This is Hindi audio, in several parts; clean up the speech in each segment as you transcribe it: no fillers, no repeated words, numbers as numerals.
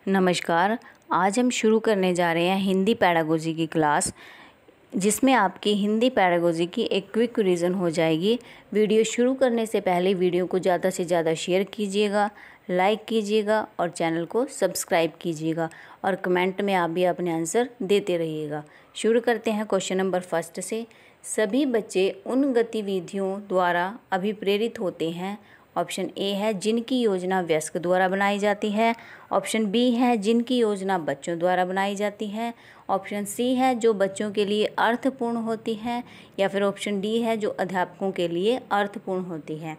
नमस्कार। आज हम शुरू करने जा रहे हैं हिंदी पैडागोजी की क्लास, जिसमें आपकी हिंदी पैडागोजी की एक क्विक रिवीजन हो जाएगी। वीडियो शुरू करने से पहले वीडियो को ज़्यादा से ज़्यादा शेयर कीजिएगा, लाइक कीजिएगा और चैनल को सब्सक्राइब कीजिएगा और कमेंट में आप भी अपने आंसर देते रहिएगा। शुरू करते हैं क्वेश्चन नंबर फर्स्ट से। सभी बच्चे उन गतिविधियों द्वारा अभिप्रेरित होते हैं। ऑप्शन ए है जिनकी योजना वयस्क द्वारा बनाई जाती है। ऑप्शन बी है जिनकी योजना बच्चों द्वारा बनाई जाती है। ऑप्शन सी है जो बच्चों के लिए अर्थपूर्ण होती है, या फिर ऑप्शन डी है जो अध्यापकों के लिए अर्थपूर्ण होती है।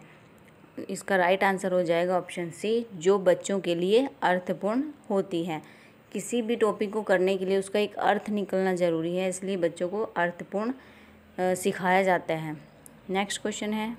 इसका राइट आंसर हो जाएगा ऑप्शन सी, जो बच्चों के लिए अर्थपूर्ण होती है। किसी भी टॉपिक को करने के लिए उसका एक अर्थ निकलना ज़रूरी है, इसलिए बच्चों को अर्थपूर्ण सिखाया जाता है। नेक्स्ट क्वेश्चन है,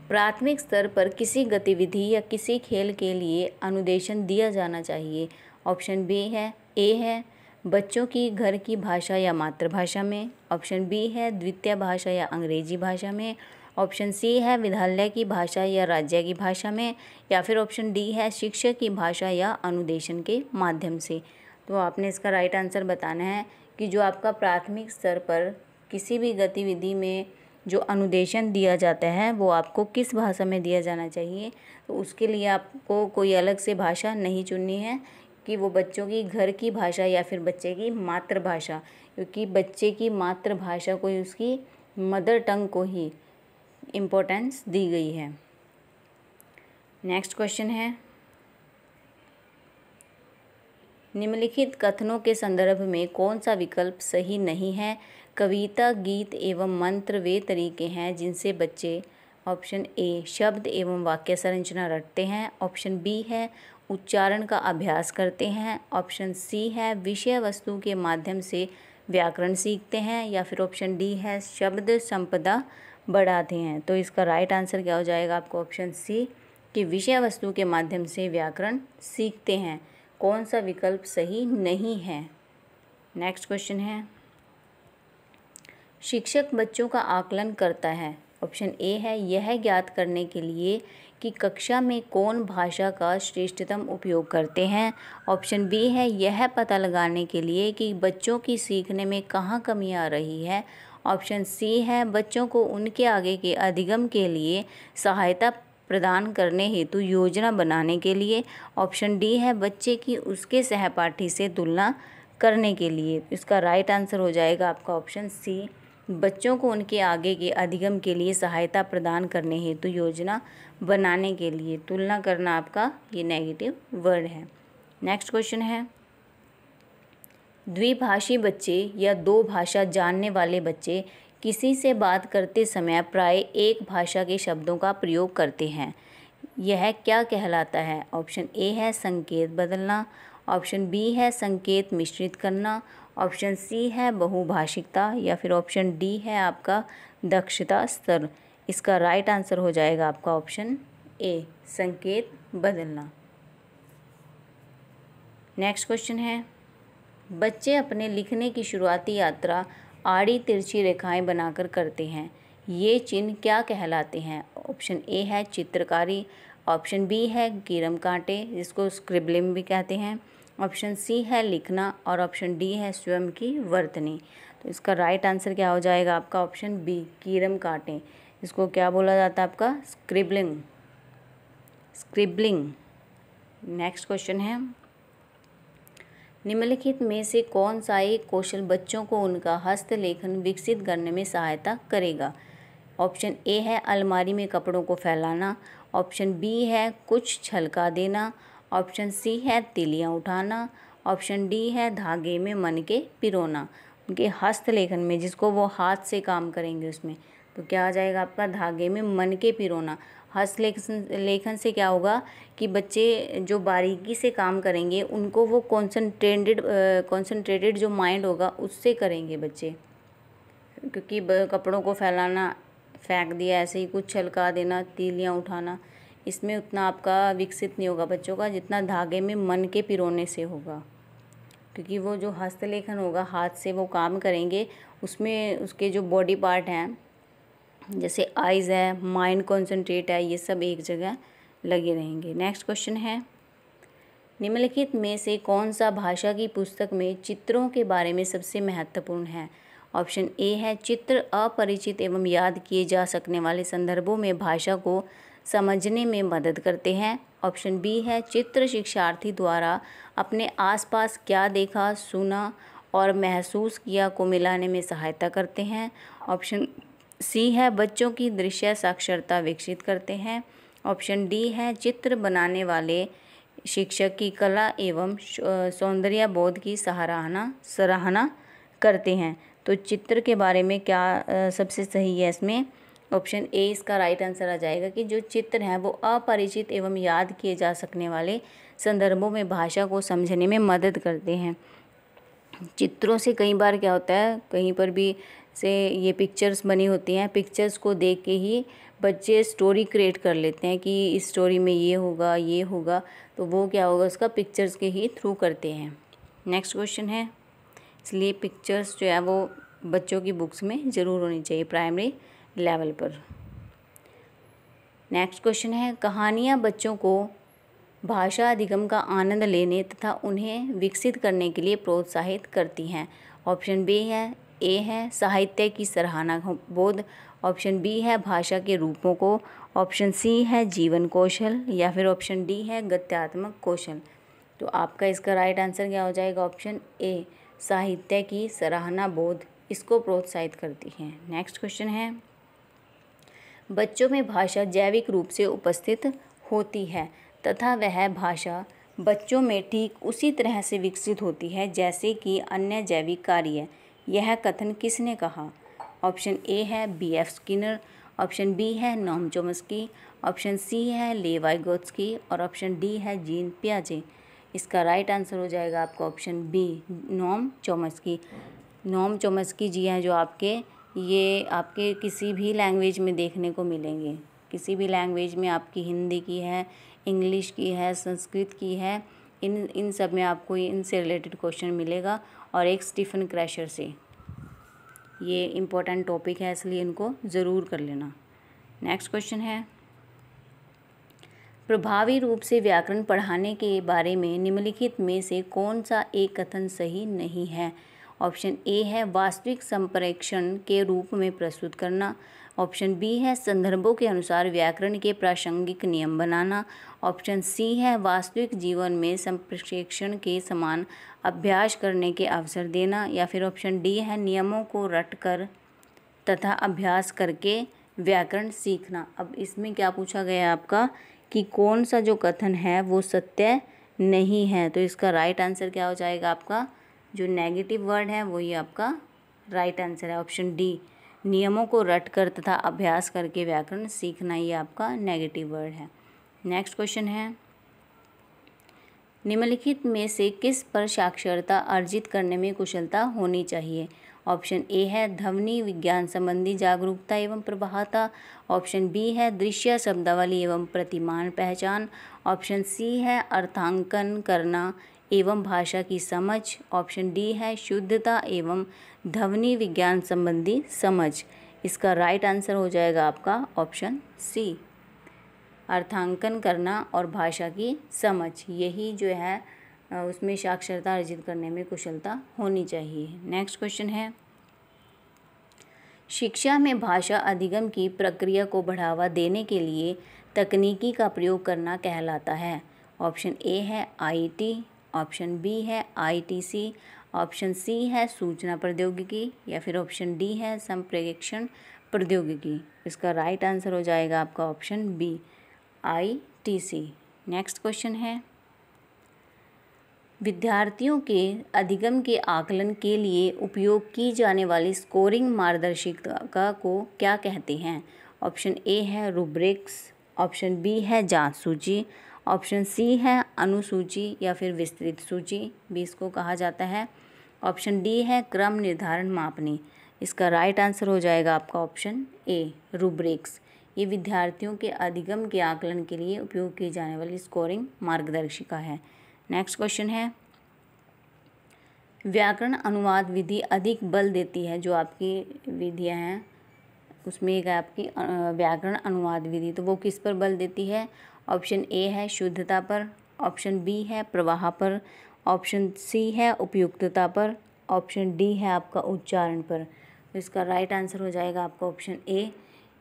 प्राथमिक स्तर पर किसी गतिविधि या किसी खेल के लिए अनुदेशन दिया जाना चाहिए। ऑप्शन बी है, ए है बच्चों की घर की भाषा या मातृभाषा में। ऑप्शन बी है द्वितीय भाषा या अंग्रेजी भाषा में। ऑप्शन सी है विद्यालय की भाषा या राज्य की भाषा में, या फिर ऑप्शन डी है शिक्षक की भाषा या अनुदेशन के माध्यम से। तो आपने इसका राइट आंसर बताना है कि जो आपका प्राथमिक स्तर पर किसी भी गतिविधि में जो अनुदेशन दिया जाता है वो आपको किस भाषा में दिया जाना चाहिए। तो उसके लिए आपको कोई अलग से भाषा नहीं चुननी है कि वो बच्चों की घर की भाषा या फिर बच्चे की मातृभाषा, क्योंकि बच्चे की मातृभाषा को उसकी मदर टंग को ही इम्पोर्टेंस दी गई है। नेक्स्ट क्वेश्चन है, निम्नलिखित कथनों के संदर्भ में कौन सा विकल्प सही नहीं है। कविता, गीत एवं मंत्र वे तरीके हैं जिनसे बच्चे, ऑप्शन ए शब्द एवं वाक्य संरचना रटते हैं। ऑप्शन बी है उच्चारण का अभ्यास करते हैं। ऑप्शन सी है विषय वस्तु के माध्यम से व्याकरण सीखते हैं, या फिर ऑप्शन डी है शब्द संपदा बढ़ाते हैं। तो इसका राइट आंसर क्या हो जाएगा आपको ऑप्शन सी, कि विषय वस्तु के माध्यम से व्याकरण सीखते हैं। कौन सा विकल्प सही नहीं है। नेक्स्ट क्वेश्चन है, शिक्षक बच्चों का आकलन करता है। ऑप्शन ए है यह ज्ञात करने के लिए कि कक्षा में कौन भाषा का श्रेष्ठतम उपयोग करते हैं। ऑप्शन बी है यह पता लगाने के लिए कि बच्चों की सीखने में कहाँ कमी आ रही है। ऑप्शन सी है बच्चों को उनके आगे के अधिगम के लिए सहायता प्रदान करने हेतु योजना बनाने के लिए। ऑप्शन डी है बच्चे की उसके सहपाठी से तुलना करने के लिए। इसका राइट आंसर हो जाएगा आपका ऑप्शन सी, बच्चों को उनके आगे के अधिगम के लिए सहायता प्रदान करने हेतु योजना बनाने के लिए। तुलना करना आपका ये नेगेटिव वर्ड है। नेक्स्ट क्वेश्चन है, द्विभाषी बच्चे या दो भाषा जानने वाले बच्चे किसी से बात करते समय प्राय एक भाषा के शब्दों का प्रयोग करते हैं। यह क्या कहलाता है। ऑप्शन ए है संकेत बदलना। ऑप्शन बी है संकेत मिश्रित करना। ऑप्शन सी है बहुभाषिकता, या फिर ऑप्शन डी है आपका दक्षता स्तर। इसका राइट आंसर हो जाएगा आपका ऑप्शन ए, संकेत बदलना। नेक्स्ट क्वेश्चन है, बच्चे अपने लिखने की शुरुआती यात्रा आड़ी तिरछी रेखाएं बनाकर करते हैं। ये चिन्ह क्या कहलाते हैं। ऑप्शन ए है चित्रकारी। ऑप्शन बी है कीरम कांटे, जिसको स्क्रिबलिंग भी कहते हैं। ऑप्शन सी है लिखना, और ऑप्शन डी है स्वयं की वर्तनी। तो इसका राइट आंसर क्या हो जाएगा आपका ऑप्शन बी, कीरम कांटे। इसको क्या बोला जाता है आपका स्क्रिबलिंग। नेक्स्ट क्वेश्चन है, निम्नलिखित में से कौन सा एक कौशल बच्चों को उनका हस्तलेखन विकसित करने में सहायता करेगा। ऑप्शन ए है अलमारी में कपड़ों को फैलाना। ऑप्शन बी है कुछ छलका देना। ऑप्शन सी है तीलियां उठाना। ऑप्शन डी है धागे में मन के पिरोना। उनके हस्तलेखन में, जिसको वो हाथ से काम करेंगे उसमें, तो क्या आ जाएगा आपका धागे में मन के पिरोना। हस्तलेखन से क्या होगा कि बच्चे जो बारीकी से काम करेंगे उनको वो कॉन्सेंट्रेटेड जो माइंड होगा उससे करेंगे बच्चे, क्योंकि कपड़ों को फैलाना, फेंक दिया ऐसे ही, कुछ छलका देना, तीलियां उठाना, इसमें उतना आपका विकसित नहीं होगा बच्चों का जितना धागे में मन के पिरोने से होगा। क्योंकि वो जो हस्तलेखन होगा, हाथ से वो काम करेंगे, उसमें उसके जो बॉडी पार्ट हैं, जैसे आइज़ है, माइंड कॉन्सेंट्रेट है, ये सब एक जगह लगे रहेंगे। नेक्स्ट क्वेश्चन है, निम्नलिखित में से कौन सा भाषा की पुस्तक में चित्रों के बारे में सबसे महत्वपूर्ण है? ऑप्शन ए है चित्र अपरिचित एवं याद किए जा सकने वाले संदर्भों में भाषा को समझने में मदद करते हैं। ऑप्शन बी है चित्र शिक्षार्थी द्वारा अपने आसपास क्या देखा, सुना और महसूस किया को मिलाने में सहायता करते हैं। ऑप्शन सी है बच्चों की दृश्य साक्षरता विकसित करते हैं। ऑप्शन डी है चित्र बनाने वाले शिक्षक की कला एवं सौंदर्य बोध की सराहना करते हैं। तो चित्र के बारे में क्या सबसे सही है इसमें? ऑप्शन ए इसका राइट आंसर आ जाएगा कि जो चित्र हैं वो अपरिचित एवं याद किए जा सकने वाले संदर्भों में भाषा को समझने में मदद करते हैं। चित्रों से कई बार क्या होता है, कहीं पर भी से ये पिक्चर्स बनी होती हैं, पिक्चर्स को देख के ही बच्चे स्टोरी क्रिएट कर लेते हैं कि इस स्टोरी में ये होगा, तो वो क्या होगा उसका पिक्चर्स के ही थ्रू करते हैं। नेक्स्ट क्वेश्चन है, इसलिए पिक्चर्स जो है वो बच्चों की बुक्स में ज़रूर होनी चाहिए प्राइमरी लेवल पर। नेक्स्ट क्वेश्चन है, कहानियाँ बच्चों को भाषा अधिगम का आनंद लेने तथा उन्हें विकसित करने के लिए प्रोत्साहित करती हैं। ऑप्शन ए है साहित्य की सराहना बोध। ऑप्शन बी है भाषा के रूपों को। ऑप्शन सी है जीवन कौशल या फिर ऑप्शन डी है गद्यात्मक कौशल। तो आपका इसका राइट आंसर क्या हो जाएगा? ऑप्शन ए साहित्य की सराहना बोध इसको प्रोत्साहित करती है। नेक्स्ट क्वेश्चन है, बच्चों में भाषा जैविक रूप से उपस्थित होती है तथा वह भाषा बच्चों में ठीक उसी तरह से विकसित होती है जैसे कि अन्य जैविक कार्य। यह कथन किसने कहा? ऑप्शन ए है B.F. स्किनर। ऑप्शन बी है नोम चॉम्स्की। ऑप्शन सी है लेव वाइगोत्स्की और ऑप्शन डी है जीन पियाजे। इसका राइट आंसर हो जाएगा आपका option B Noam Chomsky. Noam Chomsky जी हैं जो आपके किसी भी लैंग्वेज में देखने को मिलेंगे। किसी भी लैंग्वेज में आपकी हिंदी की है, इंग्लिश की है, संस्कृत की है, इन सब में आपको इनसे रिलेटेड क्वेश्चन मिलेगा। और एक स्टीफन क्रैशर से, ये इम्पोर्टेंट टॉपिक है इसलिए इनको ज़रूर कर लेना। नेक्स्ट क्वेश्चन है, प्रभावी रूप से व्याकरण पढ़ाने के बारे में निम्नलिखित में से कौन सा एक कथन सही नहीं है? ऑप्शन ए है वास्तविक संप्रेषण के रूप में प्रस्तुत करना। ऑप्शन बी है संदर्भों के अनुसार व्याकरण के प्रासंगिक नियम बनाना। ऑप्शन सी है वास्तविक जीवन में संप्रेषण के समान अभ्यास करने के अवसर देना या फिर ऑप्शन डी है नियमों को रटकर तथा अभ्यास करके व्याकरण सीखना। अब इसमें क्या पूछा गया है आपका कि कौन सा जो कथन है वो सत्य नहीं है? तो इसका राइट आंसर क्या हो जाएगा? आपका जो नेगेटिव वर्ड है वही आपका राइट आंसर है। ऑप्शन डी नियमों को रटकर तथा अभ्यास करके व्याकरण सीखना, ये आपका नेगेटिव वर्ड है। नेक्स्ट क्वेश्चन है, निम्नलिखित में से किस पर साक्षरता अर्जित करने में कुशलता होनी चाहिए? ऑप्शन ए है ध्वनि विज्ञान संबंधी जागरूकता एवं प्रभावता। ऑप्शन बी है दृश्य शब्दावली एवं प्रतिमान पहचान। ऑप्शन सी है अर्थांकन करना एवं भाषा की समझ। ऑप्शन डी है शुद्धता एवं ध्वनि विज्ञान संबंधी समझ। इसका राइट आंसर हो जाएगा आपका ऑप्शन सी अर्थांकन करना और भाषा की समझ, यही जो है उसमें साक्षरता अर्जित करने में कुशलता होनी चाहिए। नेक्स्ट क्वेश्चन है, शिक्षा में भाषा अधिगम की प्रक्रिया को बढ़ावा देने के लिए तकनीकी का प्रयोग करना कहलाता है। ऑप्शन ए है IIT। ऑप्शन बी है ITC। ऑप्शन सी है सूचना प्रौद्योगिकी या फिर ऑप्शन डी है संप्रेषण प्रौद्योगिकी। इसका राइट आंसर हो जाएगा आपका option B ITC। Next question है, विद्यार्थियों के अधिगम के आकलन के लिए उपयोग की जाने वाली स्कोरिंग मार्गदर्शिका को क्या कहते हैं? ऑप्शन ए है रूब्रिक्स। ऑप्शन बी है जांच सूची। ऑप्शन सी है अनुसूची या फिर विस्तृत सूची भी इसको कहा जाता है। ऑप्शन डी है क्रम निर्धारण मापनी। इसका राइट आंसर हो जाएगा आपका ऑप्शन ए रूब्रिक्स। ये विद्यार्थियों के अधिगम के आकलन के लिए उपयोग की जाने वाली स्कोरिंग मार्गदर्शिका है। नेक्स्ट क्वेश्चन है, व्याकरण अनुवाद विधि अधिक बल देती है, जो आपकी विधियां हैं उसमें एक आपकी व्याकरण अनुवाद विधि, तो वो किस पर बल देती है? ऑप्शन ए है शुद्धता पर। ऑप्शन बी है प्रवाह पर, ऑप्शन सी है उपयुक्तता पर, ऑप्शन डी है आपका उच्चारण पर। तो इसका राइट आंसर हो जाएगा आपका ऑप्शन ए।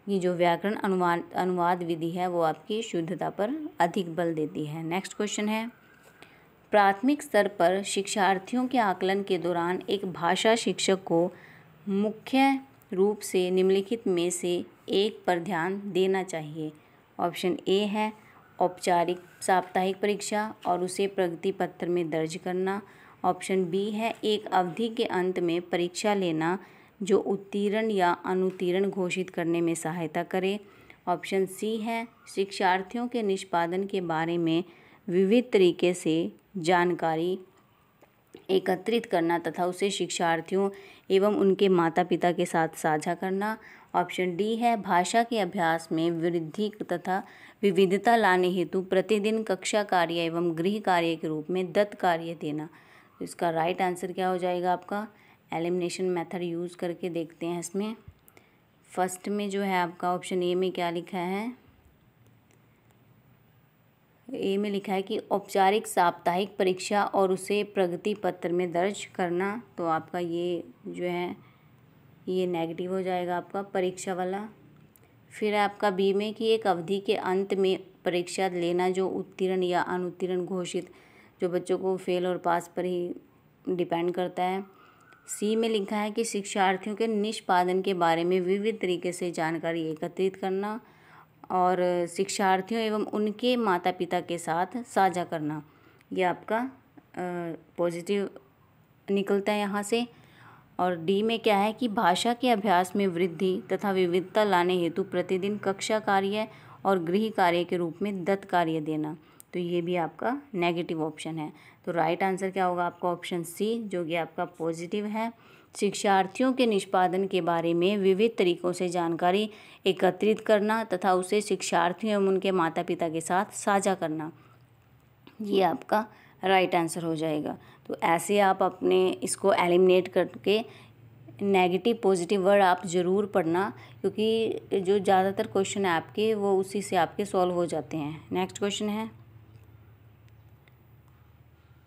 ये जो व्याकरण अनुवाद विधि है वो आपकी शुद्धता पर अधिक बल देती है। नेक्स्ट क्वेश्चन है, प्राथमिक स्तर पर शिक्षार्थियों के आकलन के दौरान एक भाषा शिक्षक को मुख्य रूप से निम्नलिखित में से एक पर ध्यान देना चाहिए। ऑप्शन ए है औपचारिक साप्ताहिक परीक्षा और उसे प्रगति पत्र में दर्ज करना। ऑप्शन बी है एक अवधि के अंत में परीक्षा लेना जो उत्तीर्ण या अनुत्तीर्ण घोषित करने में सहायता करे। ऑप्शन सी है शिक्षार्थियों के निष्पादन के बारे में विविध तरीके से जानकारी एकत्रित करना तथा उसे शिक्षार्थियों एवं उनके माता पिता के साथ साझा करना। ऑप्शन डी है भाषा के अभ्यास में वृद्धि तथा विविधता लाने हेतु प्रतिदिन कक्षा कार्य एवं गृह कार्य के रूप में दत्त कार्य देना। तो इसका राइट आंसर क्या हो जाएगा आपका, एलिमिनेशन मेथड यूज़ करके देखते हैं इसमें। फर्स्ट में जो है आपका ऑप्शन ए में क्या लिखा है, ए में लिखा है कि औपचारिक साप्ताहिक परीक्षा और उसे प्रगति पत्र में दर्ज करना। तो आपका ये जो है ये नेगेटिव हो जाएगा आपका परीक्षा वाला। फिर आपका बी में कि एक अवधि के अंत में परीक्षा लेना जो उत्तीर्ण या अनुत्तीर्ण घोषित, जो बच्चों को फेल और पास पर ही डिपेंड करता है। सी में लिखा है कि शिक्षार्थियों के निष्पादन के बारे में विविध तरीके से जानकारी एकत्रित करना और शिक्षार्थियों एवं उनके माता पिता के साथ साझा करना। ये आपका पॉजिटिव निकलता है यहाँ से। और डी में क्या है कि भाषा के अभ्यास में वृद्धि तथा विविधता लाने हेतु प्रतिदिन कक्षा कार्य और गृह कार्य के रूप में दत्त कार्य देना। तो ये भी आपका नेगेटिव ऑप्शन है। तो राइट आंसर क्या होगा आपका ऑप्शन सी, जो कि आपका पॉजिटिव है। शिक्षार्थियों के निष्पादन के बारे में विविध तरीकों से जानकारी एकत्रित करना तथा उसे शिक्षार्थियों एवं उनके माता पिता के साथ साझा करना, ये आपका राइट आंसर हो जाएगा। तो ऐसे आप अपने इसको एलिमिनेट करके नेगेटिव पॉजिटिव वर्ड आप ज़रूर पढ़ना, क्योंकि जो ज़्यादातर क्वेश्चन है आपके वो उसी से आपके सॉल्व हो जाते हैं। नेक्स्ट क्वेश्चन है,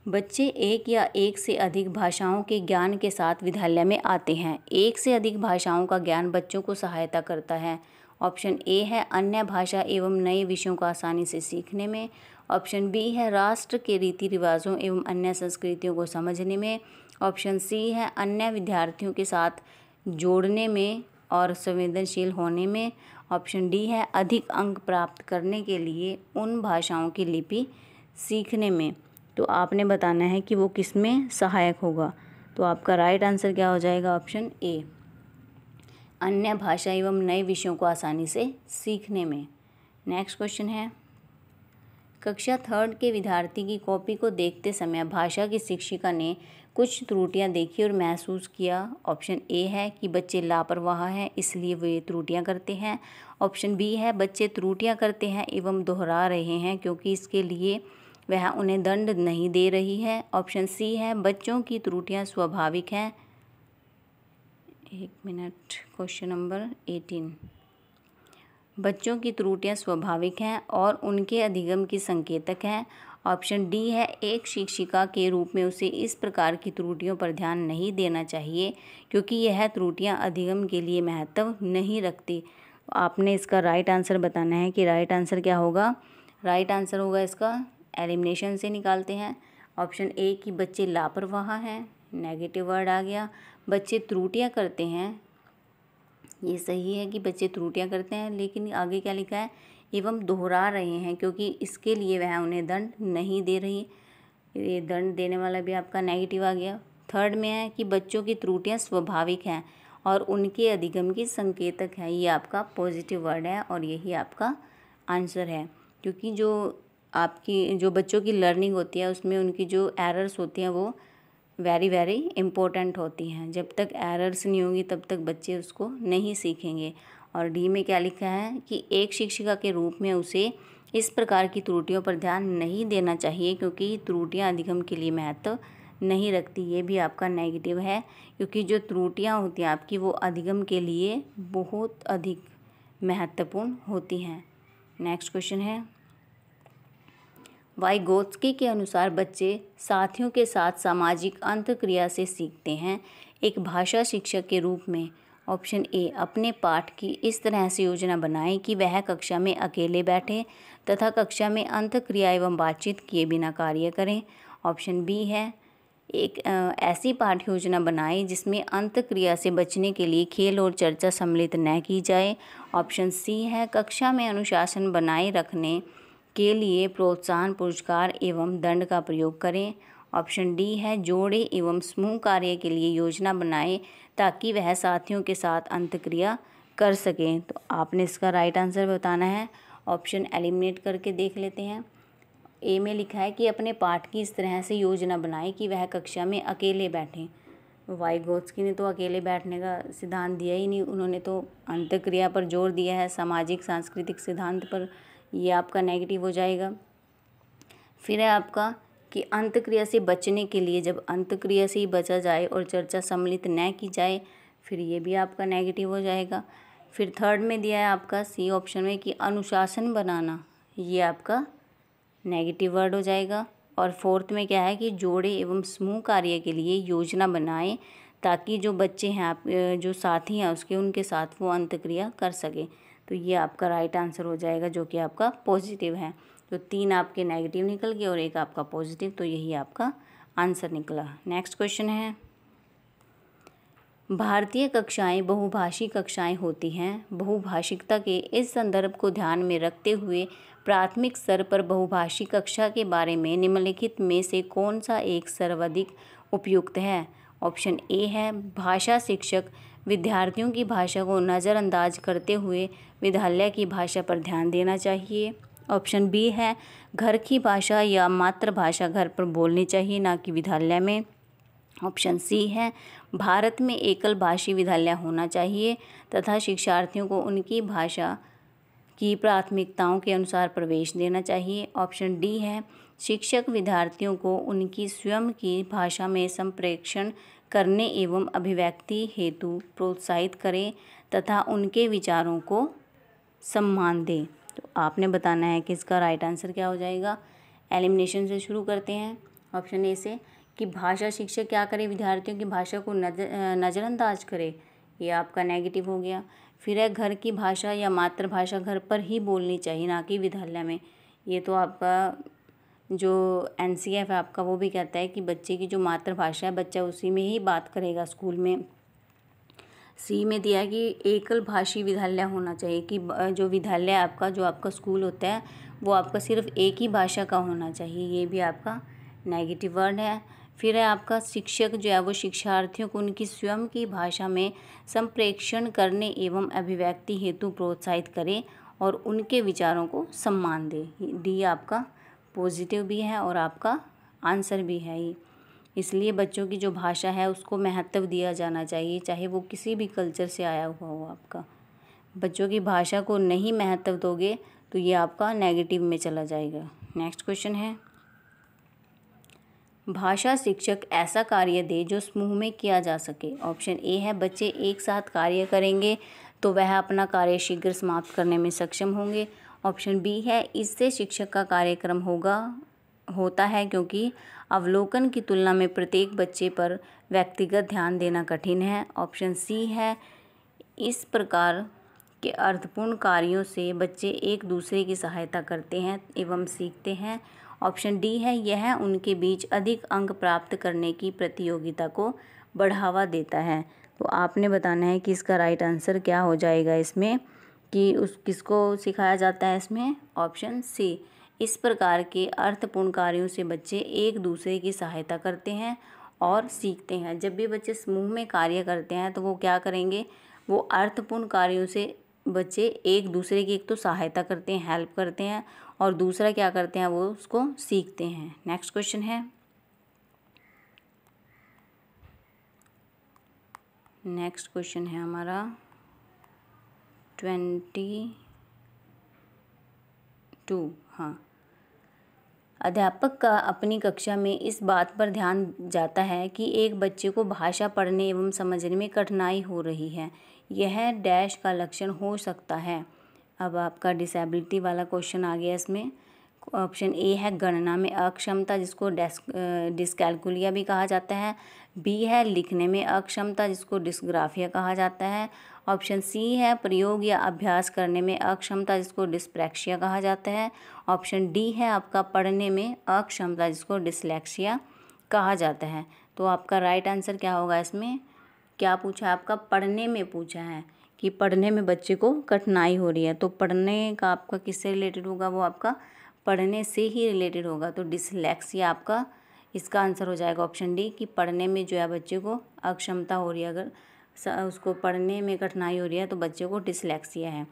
बच्चे एक या एक से अधिक भाषाओं के ज्ञान के साथ विद्यालय में आते हैं। एक से अधिक भाषाओं का ज्ञान बच्चों को सहायता करता है। ऑप्शन ए है अन्य भाषा एवं नए विषयों को आसानी से सीखने में। ऑप्शन बी है राष्ट्र के रीति रिवाजों एवं अन्य संस्कृतियों को समझने में। ऑप्शन सी है अन्य विद्यार्थियों के साथ जोड़ने में और संवेदनशील होने में। ऑप्शन डी है अधिक अंक प्राप्त करने के लिए उन भाषाओं की लिपि सीखने में। तो आपने बताना है कि वो किस में सहायक होगा। तो आपका राइट आंसर क्या हो जाएगा, ऑप्शन ए, अन्य भाषा एवं नए विषयों को आसानी से सीखने में। नेक्स्ट क्वेश्चन है, कक्षा 3 के विद्यार्थी की कॉपी को देखते समय भाषा की शिक्षिका ने कुछ त्रुटियां देखी और महसूस किया। ऑप्शन ए है कि बच्चे लापरवाह हैं इसलिए वे त्रुटियां करते हैं। ऑप्शन बी है बच्चे त्रुटियां करते हैं एवं दोहरा रहे हैं क्योंकि इसके लिए वह उन्हें दंड नहीं दे रही है। ऑप्शन सी है बच्चों की त्रुटियां स्वाभाविक हैं। एक मिनट, क्वेश्चन नंबर 18, बच्चों की त्रुटियां स्वाभाविक हैं और उनके अधिगम की संकेतक हैं। ऑप्शन डी है एक शिक्षिका के रूप में उसे इस प्रकार की त्रुटियों पर ध्यान नहीं देना चाहिए क्योंकि यह त्रुटियां अधिगम के लिए महत्व नहीं रखती। आपने इसका राइट आंसर बताना है कि राइट आंसर क्या होगा। राइट आंसर होगा इसका, एलिमिनेशन से निकालते हैं, ऑप्शन ए कि बच्चे लापरवाह हैं, नेगेटिव वर्ड आ गया। बच्चे त्रुटियां करते हैं, ये सही है कि बच्चे त्रुटियां करते हैं, लेकिन आगे क्या लिखा है, एवं दोहरा रहे हैं क्योंकि इसके लिए वह उन्हें दंड नहीं दे रही। ये दंड देने वाला भी आपका नेगेटिव आ गया। थर्ड में है कि बच्चों की त्रुटियां स्वाभाविक हैं और उनके अधिगम की संकेतक है, ये आपका पॉजिटिव वर्ड है और यही आपका आंसर है। क्योंकि जो बच्चों की लर्निंग होती है उसमें उनकी जो एरर्स होती हैं वो वेरी वेरी इम्पोर्टेंट होती हैं। जब तक एरर्स नहीं होंगी तब तक बच्चे उसको नहीं सीखेंगे। और डी में क्या लिखा है कि एक शिक्षिका के रूप में उसे इस प्रकार की त्रुटियों पर ध्यान नहीं देना चाहिए क्योंकि त्रुटियां अधिगम के लिए महत्व नहीं रखती। ये भी आपका नेगेटिव है क्योंकि जो त्रुटियां होती हैं आपकी वो अधिगम के लिए बहुत अधिक महत्वपूर्ण होती हैं। नेक्स्ट क्वेश्चन है, वाइगोत्स्की के अनुसार बच्चे साथियों के साथ सामाजिक अंतःक्रिया से सीखते हैं। एक भाषा शिक्षक के रूप में ऑप्शन ए, अपने पाठ की इस तरह से योजना बनाएं कि वह कक्षा में अकेले बैठे तथा कक्षा में अंतःक्रिया एवं बातचीत किए बिना कार्य करें। ऑप्शन बी है, एक ऐसी पाठ योजना बनाएं जिसमें अंतःक्रिया से बचने के लिए खेल और चर्चा सम्मिलित न की जाए। ऑप्शन सी है, कक्षा में अनुशासन बनाए रखने के लिए प्रोत्साहन, पुरस्कार एवं दंड का प्रयोग करें। ऑप्शन डी है, जोड़े एवं समूह कार्य के लिए योजना बनाएं ताकि वह साथियों के साथ अंतःक्रिया कर सकें। तो आपने इसका राइट आंसर बताना है। ऑप्शन एलिमिनेट करके देख लेते हैं। ए में लिखा है कि अपने पाठ की इस तरह से योजना बनाएं कि वह कक्षा में अकेले बैठें। वाइगोत्स्की ने तो अकेले बैठने का सिद्धांत दिया ही नहीं, उन्होंने तो अंतःक्रिया पर जोर दिया है, सामाजिक सांस्कृतिक सिद्धांत पर। ये आपका नेगेटिव हो जाएगा। फिर है आपका कि अंतःक्रिया से बचने के लिए, जब अंतःक्रिया से ही बचा जाए और चर्चा सम्मिलित न की जाए, फिर ये भी आपका नेगेटिव हो जाएगा। फिर थर्ड में दिया है आपका सी ऑप्शन में कि अनुशासन बनाना, ये आपका नेगेटिव वर्ड हो जाएगा। और फोर्थ में क्या है कि जोड़े एवं समूह कार्य के लिए योजना बनाएं ताकि जो बच्चे हैं आप जो साथी हैं उसके, उनके साथ वो अंतःक्रिया कर सके। तो ये आपका राइट आंसर हो जाएगा, जो कि आपका पॉजिटिव है। तो 3 आपके नेगेटिव निकल गए और 1 आपका पॉजिटिव, तो यही आपका आंसर निकला। नेक्स्ट क्वेश्चन है, भारतीय कक्षाएं बहुभाषी कक्षाएं होती हैं। बहुभाषिकता के इस संदर्भ को ध्यान में रखते हुए प्राथमिक स्तर पर बहुभाषी कक्षा के बारे में निम्नलिखित में से कौन सा एक सर्वाधिक उपयुक्त है। ऑप्शन ए है, भाषा शिक्षक विद्यार्थियों की भाषा को नज़रअंदाज करते हुए विद्यालय की भाषा पर ध्यान देना चाहिए। ऑप्शन बी है, घर की भाषा या मातृभाषा घर पर बोलनी चाहिए, ना कि विद्यालय में। ऑप्शन सी है, भारत में एकल भाषी विद्यालय होना चाहिए तथा शिक्षार्थियों को उनकी भाषा की प्राथमिकताओं के अनुसार प्रवेश देना चाहिए। ऑप्शन डी है, शिक्षक विद्यार्थियों को उनकी स्वयं की भाषा में संप्रेषण करने एवं अभिव्यक्ति हेतु प्रोत्साहित करें तथा उनके विचारों को सम्मान दें। तो आपने बताना है कि इसका राइट आंसर क्या हो जाएगा। एलिमिनेशन से शुरू करते हैं। ऑप्शन ए से कि भाषा शिक्षक क्या करे, विद्यार्थियों की भाषा को नज़रअंदाज करे, ये आपका नेगेटिव हो गया। फिर है, घर की भाषा या मातृभाषा घर पर ही बोलनी चाहिए, ना कि विद्यालय में। ये तो आपका जो NCF है आपका, वो भी कहता है कि बच्चे की जो मातृभाषा है बच्चा उसी में ही बात करेगा स्कूल में। सी में दिया है कि एकल भाषी विद्यालय होना चाहिए, कि जो विद्यालय आपका, जो आपका स्कूल होता है वो आपका सिर्फ एक ही भाषा का होना चाहिए, ये भी आपका नेगेटिव वर्ड है। फिर है आपका, शिक्षक जो है वो शिक्षार्थियों को उनकी स्वयं की भाषा में संप्रेषण करने एवं अभिव्यक्ति हेतु प्रोत्साहित करे और उनके विचारों को सम्मान दे। डी आपका पॉजिटिव भी है और आपका आंसर भी है ये। इसलिए बच्चों की जो भाषा है उसको महत्व दिया जाना चाहिए, चाहे वो किसी भी कल्चर से आया हुआ हो। आपका बच्चों की भाषा को नहीं महत्व दोगे तो ये आपका नेगेटिव में चला जाएगा। नेक्स्ट क्वेश्चन है, भाषा शिक्षक ऐसा कार्य दे जो समूह में किया जा सके। ऑप्शन ए है, बच्चे एक साथ कार्य करेंगे तो वह अपना कार्य शीघ्र समाप्त करने में सक्षम होंगे। ऑप्शन बी है, इससे शिक्षक का कार्यक्रम होता है क्योंकि अवलोकन की तुलना में प्रत्येक बच्चे पर व्यक्तिगत ध्यान देना कठिन है। ऑप्शन सी है, इस प्रकार के अर्थपूर्ण कार्यों से बच्चे एक दूसरे की सहायता करते हैं एवं सीखते हैं। ऑप्शन डी है, यह उनके बीच अधिक अंक प्राप्त करने की प्रतियोगिता को बढ़ावा देता है। तो आपने बताना है कि इसका राइट आंसर क्या हो जाएगा इसमें, कि किसको सिखाया जाता है इसमें। ऑप्शन सी, इस प्रकार के अर्थपूर्ण कार्यों से बच्चे एक दूसरे की सहायता करते हैं और सीखते हैं। जब भी बच्चे समूह में कार्य करते हैं तो वो क्या करेंगे, वो अर्थपूर्ण कार्यों से बच्चे एक दूसरे की एक तो सहायता करते हैं, हेल्प करते हैं, और दूसरा क्या करते हैं, वो उसको सीखते हैं। नेक्स्ट क्वेश्चन है, नेक्स्ट क्वेश्चन है हमारा 22। हाँ, अध्यापक का अपनी कक्षा में इस बात पर ध्यान जाता है कि एक बच्चे को भाषा पढ़ने एवं समझने में कठिनाई हो रही है। यह डैश का लक्षण हो सकता है। अब आपका डिसेबिलिटी वाला क्वेश्चन आ गया इसमें। ऑप्शन ए है गणना में अक्षमता, जिसको डिस्कैलकुलिया भी कहा जाता है। बी है लिखने में अक्षमता, जिसको डिस्ग्राफिया कहा जाता है। ऑप्शन सी है प्रयोग या अभ्यास करने में अक्षमता, जिसको डिस्प्रैक्सिया कहा जाता है। ऑप्शन डी है आपका पढ़ने में अक्षमता, जिसको डिसलेक्सिया कहा जाता है। तो आपका राइट आंसर क्या होगा? इसमें क्या पूछा है आपका? पढ़ने में पूछा है कि पढ़ने में बच्चे को कठिनाई हो रही है, तो पढ़ने का आपका किससे रिलेटेड होगा? वो आपका पढ़ने से ही रिलेटेड होगा। तो डिसलेक्सिया आपका इसका आंसर हो जाएगा ऑप्शन डी, कि पढ़ने में जो है बच्चे को अक्षमता हो रही है, अगर उसको पढ़ने में कठिनाई हो रही है तो बच्चे को डिसलेक्सिया है।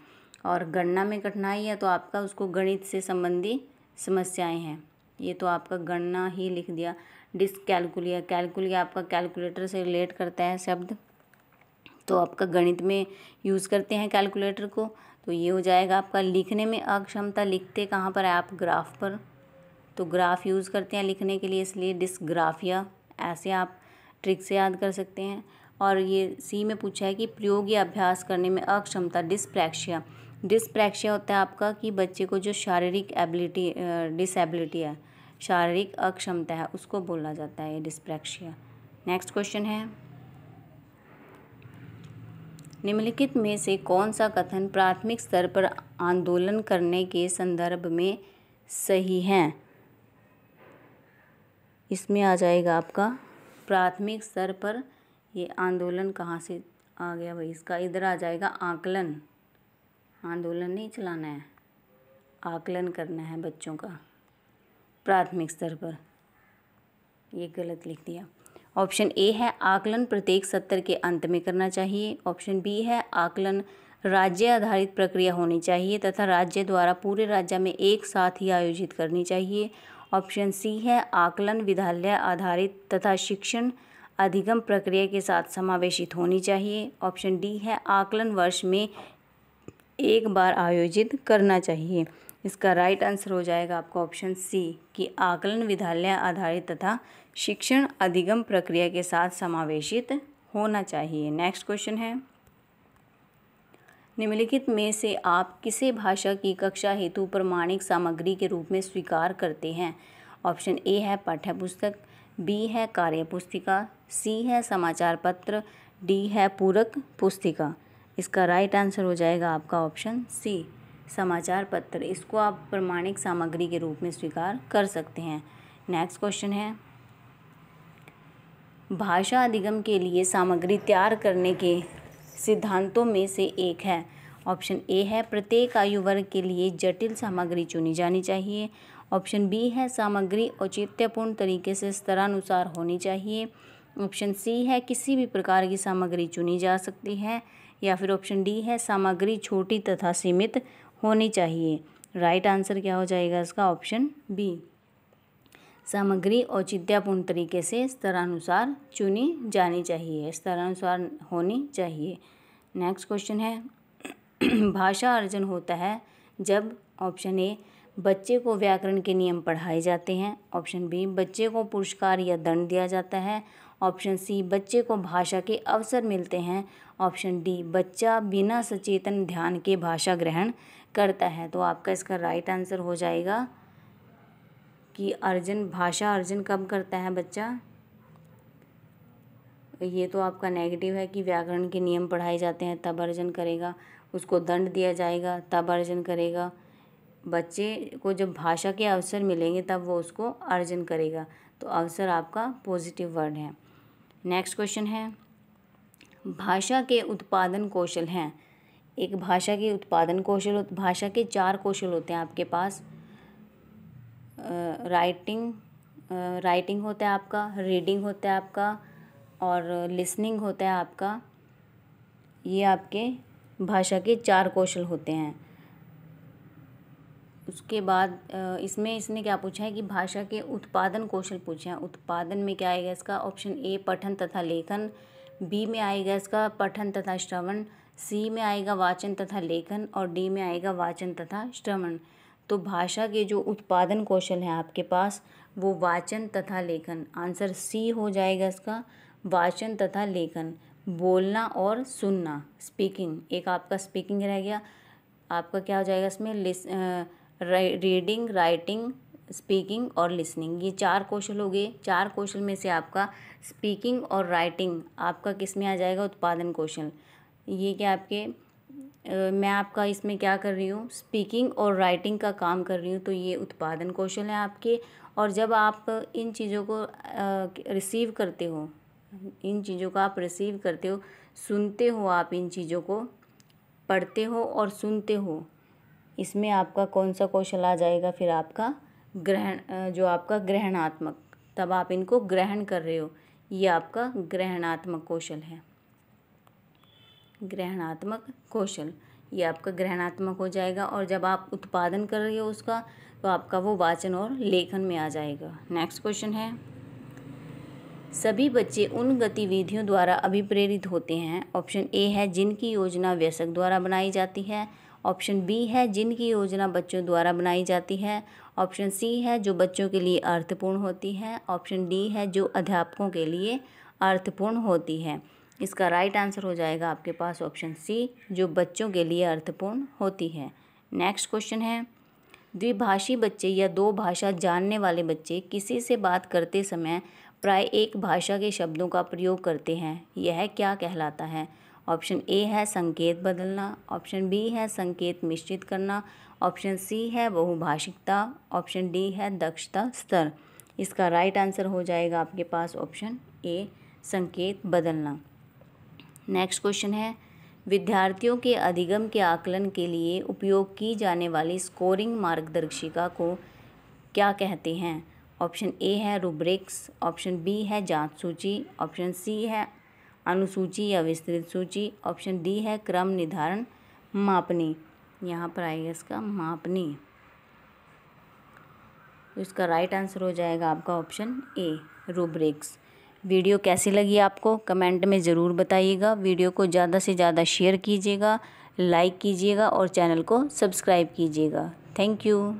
और गणना में कठिनाई है तो आपका उसको गणित से संबंधी समस्याएं हैं। ये तो आपका गणना ही लिख दिया। डिसकैलकुलिया, कैलकुलिया आपका कैलकुलेटर से रिलेट करता है शब्द, तो आपका गणित में यूज़ करते हैं कैलकुलेटर को। तो ये हो जाएगा आपका लिखने में अक्षमता। लिखते कहाँ पर है आप? ग्राफ पर, तो ग्राफ यूज़ करते हैं लिखने के लिए, इसलिए डिस्ग्राफिया। ऐसे आप ट्रिक से याद कर सकते हैं। और ये सी में पूछा है कि प्रयोग या अभ्यास करने में अक्षमता, डिस्प्रैक्सिया। डिस्प्रैक्सिया होता है आपका कि बच्चे को जो शारीरिक एबिलिटी डिसेबिलिटी है, शारीरिक अक्षमता है, उसको बोला जाता है ये डिस्प्रैक्सिया। नेक्स्ट क्वेश्चन है, निम्नलिखित में से कौन सा कथन प्राथमिक स्तर पर आंदोलन करने के संदर्भ में सही है? इसमें आ जाएगा आपका प्राथमिक स्तर पर। ये आंदोलन कहाँ से आ गया भाई? इसका इधर आ जाएगा आकलन। आंदोलन नहीं चलाना है, आकलन करना है बच्चों का प्राथमिक स्तर पर। ये गलत लिख दिया। ऑप्शन ए है आकलन प्रत्येक सत्र के अंत में करना चाहिए। ऑप्शन बी है आकलन राज्य आधारित प्रक्रिया होनी चाहिए तथा राज्य द्वारा पूरे राज्य में एक साथ ही आयोजित करनी चाहिए। ऑप्शन सी है आकलन विद्यालय आधारित तथा शिक्षण अधिगम प्रक्रिया के साथ समावेशित होनी चाहिए। ऑप्शन डी है आकलन वर्ष में एक बार आयोजित करना चाहिए। इसका राइट आंसर हो जाएगा आपका ऑप्शन सी, कि आकलन विद्यालय आधारित तथा शिक्षण अधिगम प्रक्रिया के साथ समावेशित होना चाहिए। नेक्स्ट क्वेश्चन है, निम्नलिखित में से आप किसे भाषा की कक्षा हेतु प्रमाणिक सामग्री के रूप में स्वीकार करते हैं? ऑप्शन ए है पाठ्य पुस्तक, बी है कार्य पुस्तिका, सी है समाचार पत्र, डी है पूरक पुस्तिका। इसका राइट आंसर हो जाएगा आपका ऑप्शन सी, समाचार पत्र। इसको आप प्रमाणिक सामग्री के रूप में स्वीकार कर सकते हैं। नेक्स्ट क्वेश्चन है, भाषा अधिगम के लिए सामग्री तैयार करने के सिद्धांतों में से एक है। ऑप्शन ए है प्रत्येक आयु वर्ग के लिए जटिल सामग्री चुनी जानी चाहिए। ऑप्शन बी है सामग्री औचित्यपूर्ण तरीके से स्तरानुसार होनी चाहिए। ऑप्शन सी है किसी भी प्रकार की सामग्री चुनी जा सकती है। या फिर ऑप्शन डी है सामग्री छोटी तथा सीमित होनी चाहिए। राइट आंसर क्या हो जाएगा इसका? ऑप्शन बी, सामग्री औचित्यपूर्ण तरीके से स्तरानुसार चुनी जानी चाहिए, स्तरानुसार होनी चाहिए। नेक्स्ट क्वेश्चन है, भाषा अर्जन होता है जब ऑप्शन ए बच्चे को व्याकरण के नियम पढ़ाए जाते हैं। ऑप्शन बी बच्चे को पुरस्कार या दंड दिया जाता है। ऑप्शन सी बच्चे को भाषा के अवसर मिलते हैं। ऑप्शन डी बच्चा बिना सचेतन ध्यान के भाषा ग्रहण करता है। तो आपका इसका राइट आंसर हो जाएगा कि अर्जन, भाषा अर्जन कब करता है बच्चा? ये तो आपका नेगेटिव है कि व्याकरण के नियम पढ़ाए जाते हैं तब अर्जन करेगा, उसको दंड दिया जाएगा तब अर्जन करेगा। बच्चे को जब भाषा के अवसर मिलेंगे तब वो उसको अर्जन करेगा। तो अवसर आपका पॉजिटिव वर्ड है। नेक्स्ट क्वेश्चन है, भाषा के उत्पादन कौशल हैं। एक भाषा के उत्पादन कौशल, भाषा के 4 कौशल होते हैं आपके पास। राइटिंग होता है आपका, रीडिंग होता है आपका और लिसनिंग होता है आपका। ये आपके भाषा के 4 कौशल होते हैं। उसके बाद इसमें इसने क्या पूछा है कि भाषा के उत्पादन कौशल पूछे हैं। उत्पादन में क्या आएगा इसका? ऑप्शन ए पठन तथा लेखन, बी में आएगा इसका पठन तथा श्रवण, सी में आएगा वाचन तथा लेखन और डी में आएगा वाचन तथा श्रवण। तो भाषा के जो उत्पादन कौशल हैं आपके पास वो वाचन तथा लेखन। आंसर सी हो जाएगा इसका, वाचन तथा लेखन। बोलना और सुनना, स्पीकिंग, एक आपका स्पीकिंग रह गया। आपका क्या हो जाएगा इसमें? रीडिंग, राइटिंग, स्पीकिंग और लिसनिंग। ये 4 कौशल हो गए। 4 कौशल में से आपका स्पीकिंग और राइटिंग आपका किस में आ जाएगा? उत्पादन कौशल। ये क्या आपके मैं आपका इसमें क्या कर रही हूँ? स्पीकिंग और राइटिंग का काम कर रही हूँ, तो ये उत्पादन कौशल है आपके। और जब आप इन चीज़ों को रिसीव करते हो, इन चीज़ों का आप रिसीव करते हो, सुनते हो, आप इन चीज़ों को पढ़ते हो और सुनते हो, इसमें आपका कौन सा कौशल आ जाएगा? फिर आपका ग्रहण, जो आपका ग्रहणात्मक, तब आप इनको ग्रहण कर रहे हो, ये आपका ग्रहणात्मक कौशल है। ग्रहणात्मक कौशल, ये आपका ग्रहणात्मक हो जाएगा। और जब आप उत्पादन कर रहे हो उसका, तो आपका वो वाचन और लेखन में आ जाएगा। नेक्स्ट क्वेश्चन है, सभी बच्चे उन गतिविधियों द्वारा अभिप्रेरित होते हैं। ऑप्शन ए है जिनकी योजना वयस्क द्वारा बनाई जाती है। ऑप्शन बी है जिनकी योजना बच्चों द्वारा बनाई जाती है। ऑप्शन सी है जो बच्चों के लिए अर्थपूर्ण होती है। ऑप्शन डी है जो अध्यापकों के लिए अर्थपूर्ण होती है। इसका राइट आंसर हो जाएगा आपके पास ऑप्शन सी, जो बच्चों के लिए अर्थपूर्ण होती है। नेक्स्ट क्वेश्चन है, द्विभाषी बच्चे या 2 भाषा जानने वाले बच्चे किसी से बात करते समय प्राय एक भाषा के शब्दों का प्रयोग करते हैं, यह क्या कहलाता है? ऑप्शन ए है संकेत बदलना। ऑप्शन बी है संकेत मिश्रित करना। ऑप्शन सी है बहुभाषिकता। ऑप्शन डी है दक्षता स्तर। इसका राइट आंसर हो जाएगा आपके पास ऑप्शन ए, संकेत बदलना। नेक्स्ट क्वेश्चन है, विद्यार्थियों के अधिगम के आकलन के लिए उपयोग की जाने वाली स्कोरिंग मार्गदर्शिका को क्या कहते हैं? ऑप्शन ए है रूब्रिक्स। ऑप्शन बी है जांच सूची। ऑप्शन सी है अनुसूची या विस्तृत सूची। ऑप्शन डी है क्रम निर्धारण मापनी। यहाँ पर आएगा इसका मापनी। तो इसका राइट आंसर हो जाएगा आपका ऑप्शन ए, रूब्रिक्स। वीडियो कैसी लगी आपको कमेंट में ज़रूर बताइएगा। वीडियो को ज़्यादा से ज़्यादा शेयर कीजिएगा, लाइक कीजिएगा और चैनल को सब्सक्राइब कीजिएगा। Thank you.